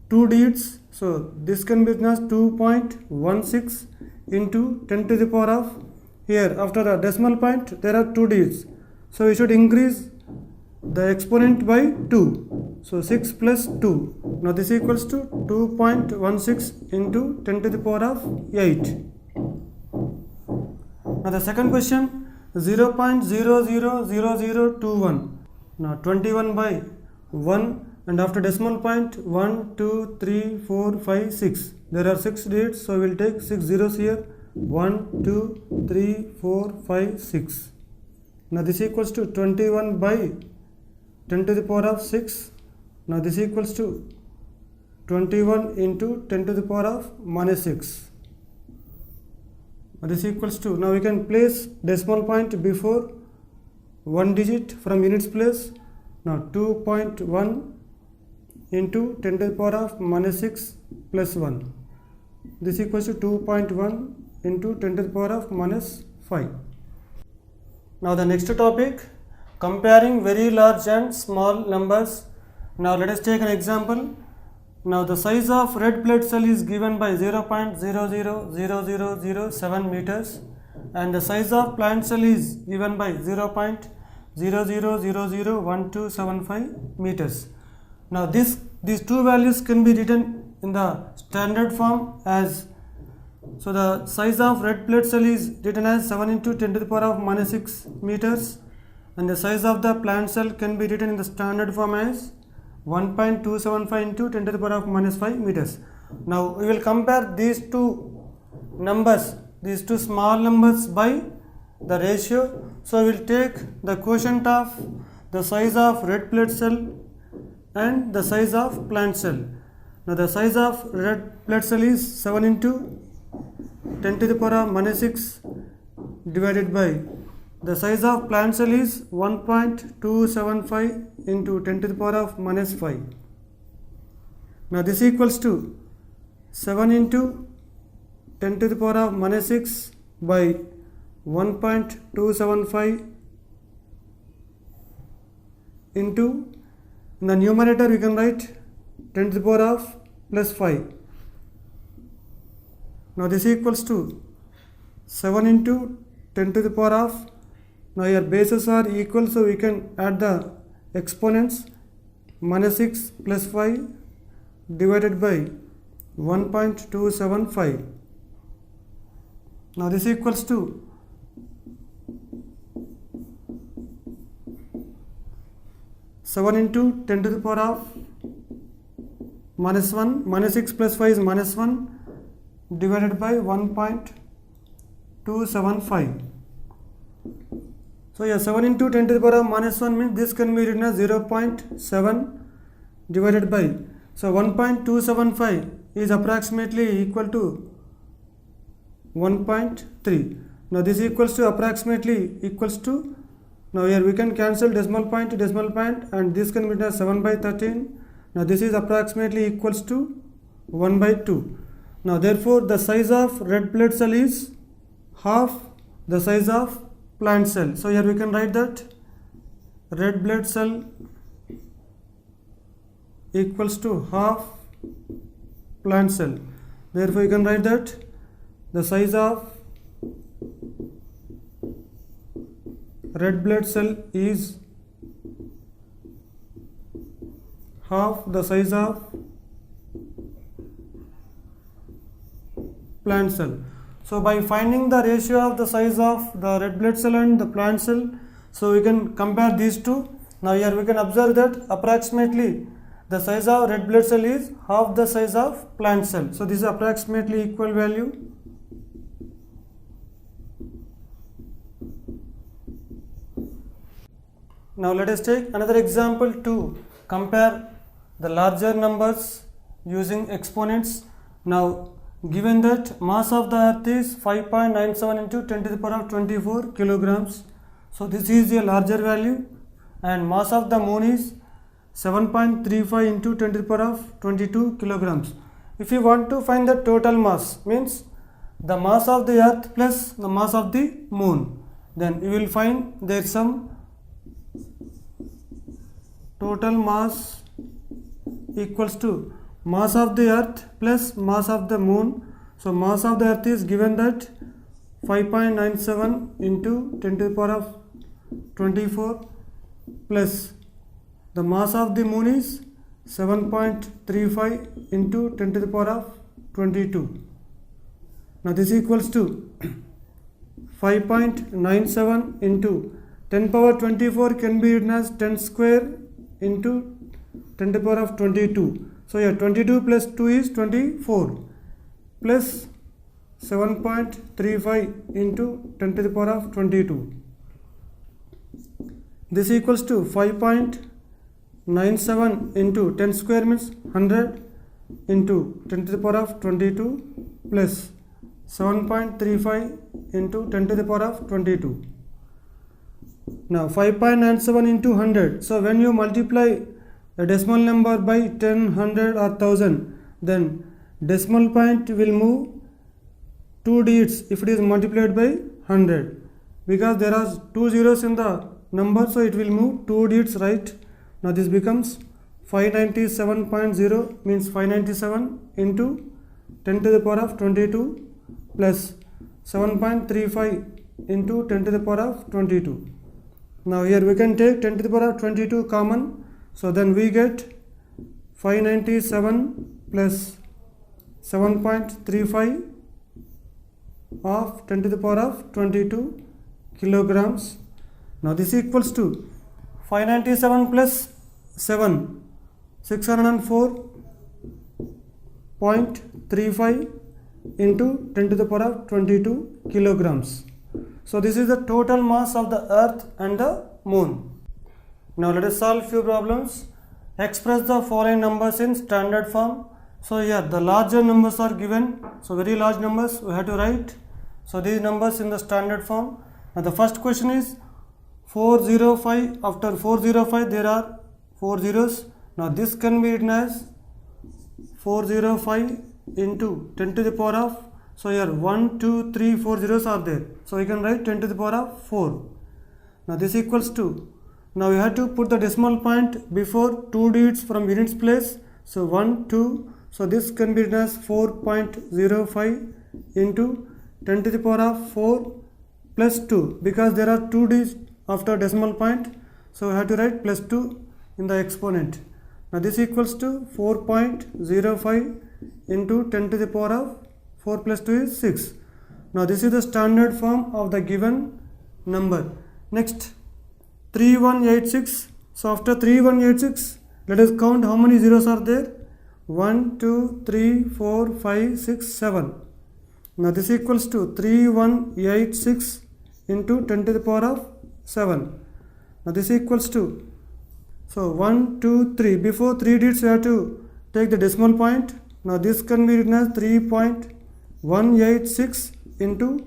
2 digits. So this can be written as 2.16 into 10 to the power of, here after the decimal point there are 2 digits. So we should increase the exponent by 2. So 6 plus 2. Now this equals to 2.16 into 10 to the power of 8. Now the second question, 0.000021. Now 21 by 1, and after decimal point 1, 2, 3, 4, 5, 6. There are 6 digits, so we will take 6 zeros here. 1, 2, 3, 4, 5, 6. Now this equals to 21 by 10 to the power of 6. Now this equals to 21 into 10 to the power of minus 6. Now this equals to, now we can place decimal point before 1 digit from units place. Now 2.1 into 10 to the power of minus 6 plus 1. This equals to 2.1 into 10 to the power of minus 5. Now the next topic, comparing very large and small numbers. Now let us take an example. Now the size of red blood cell is given by 0.000007 meters, and the size of plant cell is given by 0.00001275 meters. Now these two values can be written in the standard form as, so the size of red blood cell is written as 7 into 10 to the power of minus 6 meters, and the size of the plant cell can be written in the standard form as 1.275 into 10 to the power of minus 5 meters. Now we will compare these two numbers, these two small numbers by the ratio. So we will take the quotient of the size of red blood cell and the size of plant cell. Now the size of red blood cell is 7 into 10 to the power of minus 6 divided by the size of plant cell is 1.275 into 10 to the power of minus 5. Now this equals to 7 into 10 to the power of minus 6 by 1.275 into, in the numerator we can write 10 to the power of plus 5. Now this equals to 7 into 10 to the power of, now your bases are equal, so we can add the exponents, minus 6 plus 5 divided by 1.275. Now this equals to 7 into 10 to the power of minus 1, minus 6 plus 5 is minus 1 divided by 1.275. So yeah, 7 into 10 to the power of minus 1 means this can be written as 0.7 divided by, so 1.275 is approximately equal to 1.3. Now this equals to approximately equals to, now here we can cancel decimal point to decimal point, and this can be written as 7 by 13. Now this is approximately equals to 1 by 2. Now therefore the size of red blood cell is half the size of plant cell. So here we can write that red blood cell equals to half plant cell. Therefore you can write that the size of red blood cell is half the size of plant cell. So by finding the ratio of the size of the red blood cell and the plant cell, so we can compare these two. Now here we can observe that approximately the size of red blood cell is half the size of plant cell. So this is approximately equal value. Now let us take another example to compare the larger numbers using exponents. Now given that mass of the earth is 5.97 into 10 to the power of 24 kilograms. So this is a larger value, and mass of the moon is 7.35 into 10 to the power of 22 kilograms. If you want to find the total mass, means the mass of the earth plus the mass of the moon, then you will find their sum. Total mass equals to mass of the earth plus mass of the moon. So mass of the earth is given that 5.97 into 10 to the power of 24 plus the mass of the moon is 7.35 into 10 to the power of 22. Now this equals to 5.97 into 10 power 24 can be written as 10 square into 10 to the power of 22. So here 22 plus 2 is 24 plus 7.35 into 10 to the power of 22. This equals to 5.97 into 10 square means 100 into 10 to the power of 22 plus 7.35 into 10 to the power of 22. Now 5.97 into 100. So when you multiply a decimal number by 10, 100 or 1000, then decimal point will move 2 digits if it is multiplied by 100, because there are 2 zeros in the number, so it will move 2 digits right. Now this becomes 597.0 means 597 into 10 to the power of 22 plus 7.35 into 10 to the power of 22. Now here we can take 10 to the power of 22 common, so then we get 597 plus 7.35 of 10 to the power of 22 kilograms. Now this equals to 597 plus 7, 604.35 into 10 to the power of 22 kilograms. So this is the total mass of the earth and the moon. Now let us solve few problems. Express the following numbers in standard form. So here the larger numbers are given, so very large numbers we have to write. So these numbers in the standard form. Now the first question is 405. After 405 there are 4 zeros. Now this can be written as 405 into 10 to the power of, so here 1, 2, 3, 4 zeros are there. So we can write 10 to the power of 4. Now this equals to, Now you have to put the decimal point before two digits from units place. So 1, 2. So this can be written as 4.05 into 10 to the power of 4 plus 2, because there are two digits after decimal point. So we have to write plus 2 in the exponent. Now this equals to 4.05 into 10 to the power of 4 plus 2 is 6. Now this is the standard form of the given number. Next, 3186. So after 3186, let us count how many zeros are there. 1, 2, 3, 4, 5, 6, 7. Now this equals to 3186 into 10 to the power of 7. Now this equals to, so 1, 2, 3. Before 3 digits we have to take the decimal point. Now this can be written as 3.186 into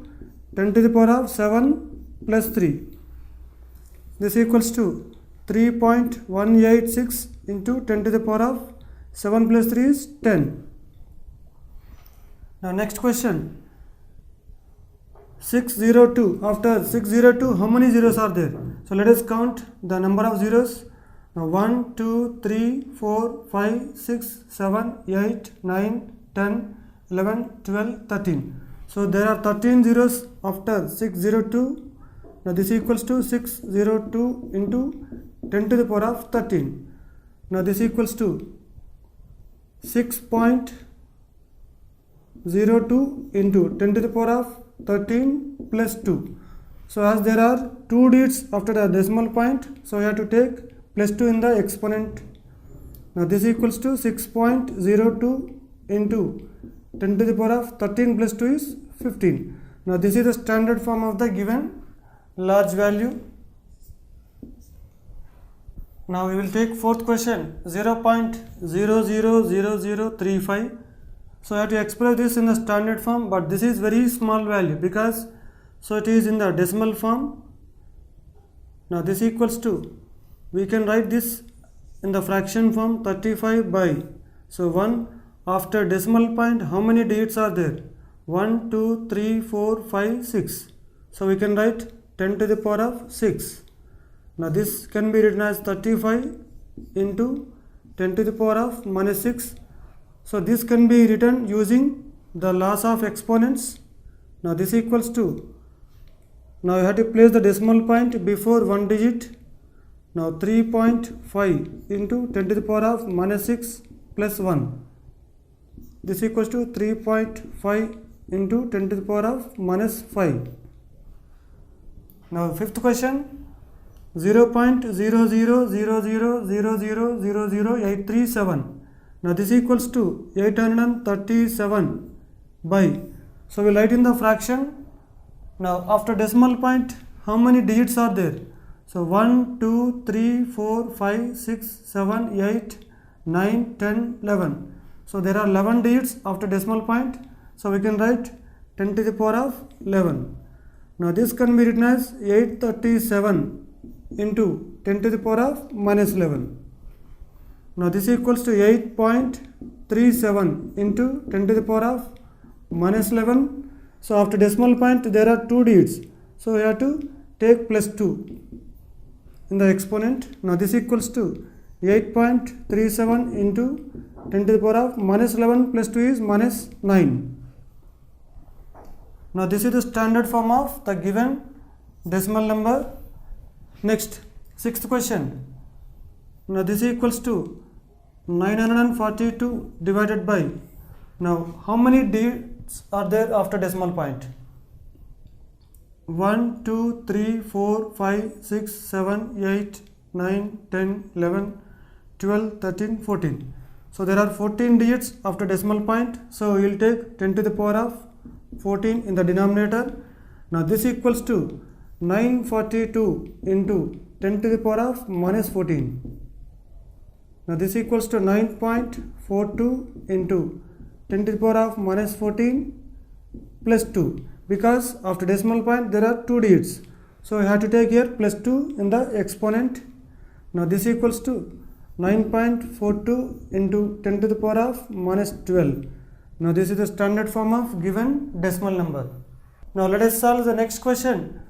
10 to the power of 7 plus 3. This equals to 3.186 into 10 to the power of 7 plus 3 is 10. Now next question. 602. After 602, how many zeros are there? So let us count the number of zeros. Now 1, 2, 3, 4, 5, 6, 7, 8, 9, 10, 11, 12, 13. So there are 13 zeros after 602. Now this equals to 602 into 10 to the power of 13. Now this equals to 6.02 into 10 to the power of 13 plus 2. So as there are two digits after the decimal point, so we have to take plus 2 in the exponent. Now this equals to 6.02 into 10 to the power of 13 plus 2 is 15. Now this is the standard form of the given large value. Now we will take fourth question, 0.000035. So I have to express this in the standard form, but this is very small value because so it is in the decimal form. Now this equals to, we can write this in the fraction form, 35 by, so 1 after decimal point, how many digits are there? 1, 2, 3, 4, 5, 6. So we can write 10 to the power of 6. Now this can be written as 35 into 10 to the power of minus 6. So this can be written using the laws of exponents. Now this equals to, now you have to place the decimal point before one digit. Now 3.5 into 10 to the power of minus 6 plus 1. This equals to 3.5 into 10 to the power of minus 5. Now fifth question, 0.000000837. Now this equals to 837 by, so we write in the fraction. Now after decimal point, how many digits are there? So 1, 2, 3, 4, 5, 6, 7, 8, 9, 10, 11. So there are 11 digits after decimal point. So we can write 10 to the power of 11. Now this can be written as 837 into 10 to the power of minus 11. Now this equals to 8.37 into 10 to the power of minus 11. So after decimal point there are two digits. So we have to take plus 2 in the exponent. Now this equals to 8.37 into 10 to the power of minus 11 plus 2 is minus 9. Now this is the standard form of the given decimal number. Next, sixth question. Now this equals to 942 divided by, now how many digits are there after decimal point? 1, 2, 3, 4, 5, 6, 7, 8, 9, 10, 11, 12, 13, 14. So there are 14 digits after decimal point. So we will take 10 to the power of 14 in the denominator. Now this equals to 942 into 10 to the power of minus 14. Now this equals to 9.42 into 10 to the power of minus 14 plus 2, because after decimal point there are two digits. So we have to take here plus 2 in the exponent. Now this equals to 9.42 into 10 to the power of minus 12. Now this is the standard form of given decimal number. Now let us solve the next question.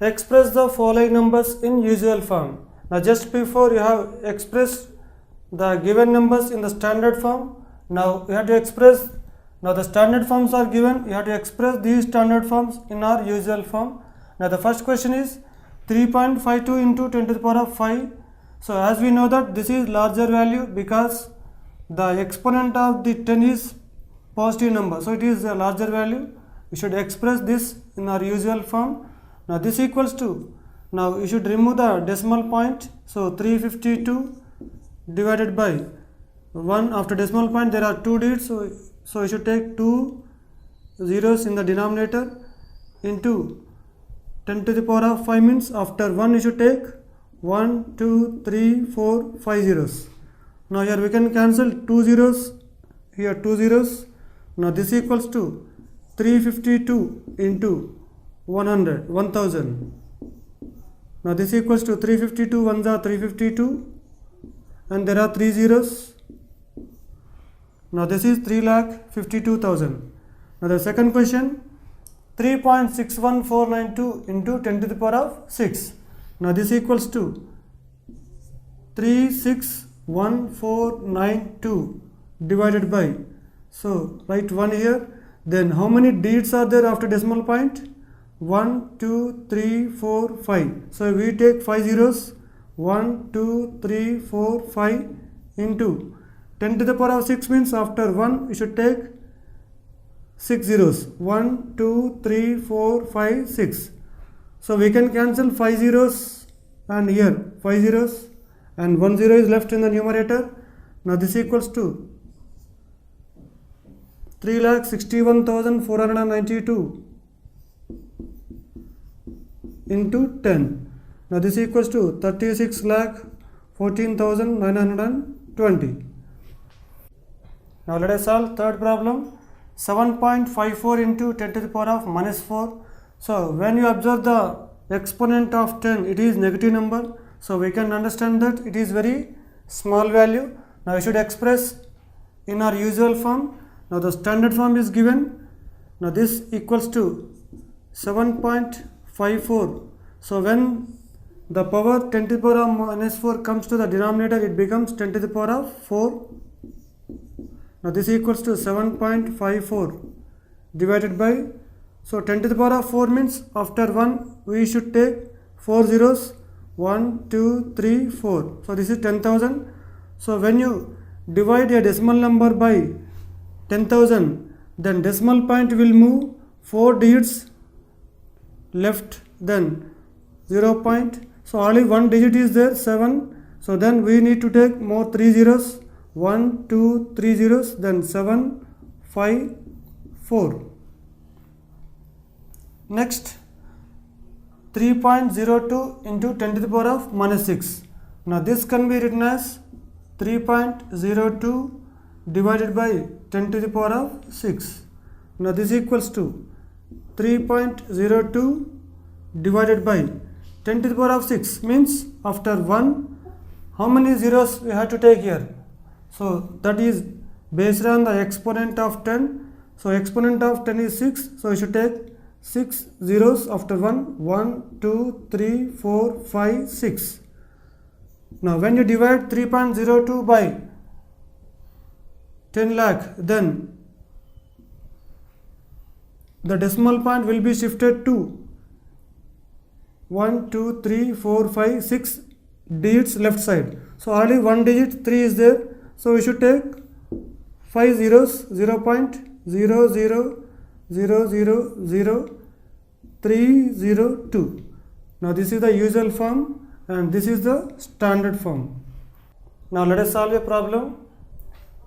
Express the following numbers in usual form. Now just before you have expressed the given numbers in the standard form. Now you have to express, now the standard forms are given, you have to express these standard forms in our usual form. Now the first question is 3.52 into 10 to the power of 5. So as we know that this is larger value because the exponent of the 10 is positive number, so it is a larger value. We should express this in our usual form. Now this equals to, now you should remove the decimal point, so 352 divided by 1. After decimal point there are 2 digits, so you should take 2 zeros in the denominator into 10 to the power of 5 means after 1 you should take 1, 2, 3, 4, 5 zeros. Now here we can cancel 2 zeros, here 2 zeros. Now this equals to 352 into 100, 1000. Now this equals to 352 ones are 352 and there are 3 zeros. Now this is 3,52,000. Now the second question, 3.61492 into 10 to the power of 6. Now this equals to 361,492 divided by, so write 1 here. Then how many digits are there after decimal point? 1, 2, 3, 4, 5. So we take 5 zeros. 1, 2, 3, 4, 5 into 10 to the power of 6 means after 1 we should take 6 zeros. 1, 2, 3, 4, 5, 6. So we can cancel 5 zeros and here 5 zeros and 1 zero is left in the numerator. Now this equals to 3,61,492 into 10. Now this equals to 36,14,920. Now let us solve third problem. 7.54 into 10 to the power of minus 4. So when you observe the exponent of 10, it is negative number. So we can understand that it is very small value. Now we should express in our usual form. Now the standard form is given. Now this equals to 7.54. So when the power 10 to the power of minus 4 comes to the denominator, it becomes 10 to the power of 4. Now this equals to 7.54 divided by, so 10 to the power of 4 means after 1 we should take 4 zeros. 1, 2, 3, 4. So this is 10,000. So when you divide a decimal number by 10,000, then decimal point will move 4 digits left, then 0 point. So only 1 digit is there, 7. So then we need to take more 3 zeros. 1, 2, 3 zeros, then 7, 5, 4. Next, 3.02 into 10 to the power of minus 6. Now this can be written as 3.02 divided by 10 to the power of 6. Now this equals to 3.02 divided by 10 to the power of 6 means after 1 how many zeros we have to take here? So that is based on the exponent of 10. So exponent of 10 is 6. So you should take 6 zeros after 1. 1, 2, 3, 4, 5, 6. Now when you divide 3.02 by 10 lakh, then the decimal point will be shifted to 1, 2, 3, 4, 5, 6 digits left side. So only 1 digit 3 is there. So we should take 5 zeros, 0.000000302. Now this is the usual form and this is the standard form. Now let us solve a problem.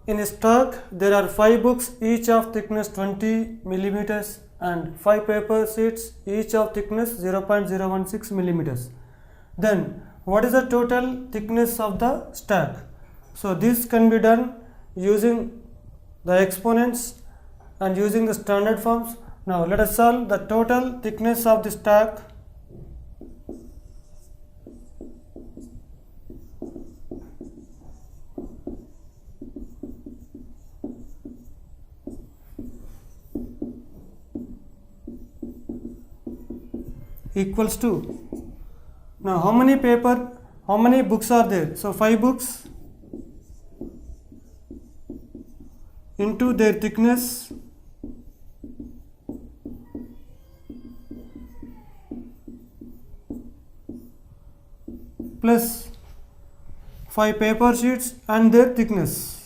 In stock there are 5 books each of thickness 20 millimeters and 5 paper sheets each of thickness 0.016 millimeters. Then what is the total thickness of the stack? So this can be done using the exponents and using the standard forms. Now let us solve the total thickness of the stack. Equals to, now how many paper how many books are there? So 5 books into their thickness plus 5 paper sheets and their thickness.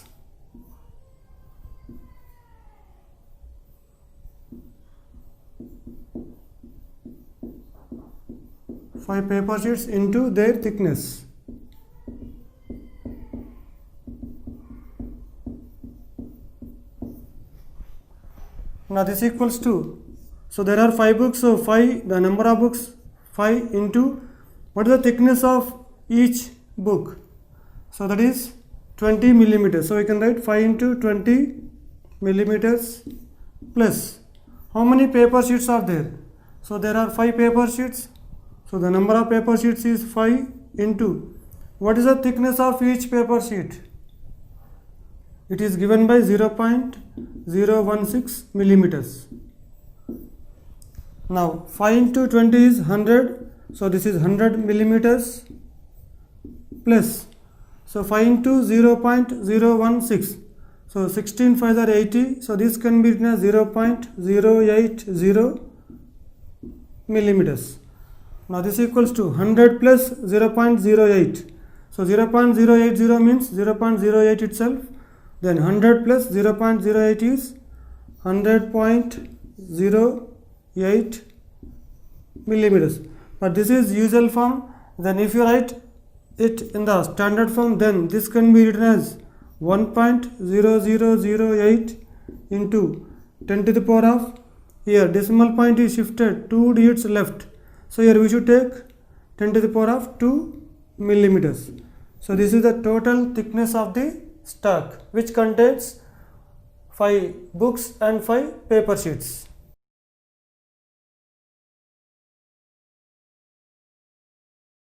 Five paper sheets into their thickness. Now this equals to, so there are 5 books, so 5, the number of books 5 into, what is the thickness of each book? So that is 20 millimeters. So we can write 5 into 20 millimeters plus, how many paper sheets are there? So there are 5 paper sheets. So the number of paper sheets is 5 into, what is the thickness of each paper sheet? It is given by 0.016 millimeters. Now 5 into 20 is 100. So this is 100 millimeters plus, so 5 into 0.016. So 16 5s are 80. So this can be written as 0.080 millimeters. Now this equals to 100 plus 0.08. So 0.080 means 0.08 itself. Then 100 plus 0.08 is 100.08 millimeters. But this is usual form. Then if you write it in the standard form, then this can be written as 1.0008 into 10 to the power of, here decimal point is shifted 2 digits left. So here we should take 10 to the power of 2 millimeters. So this is the total thickness of the stack, which contains 5 books and 5 paper sheets.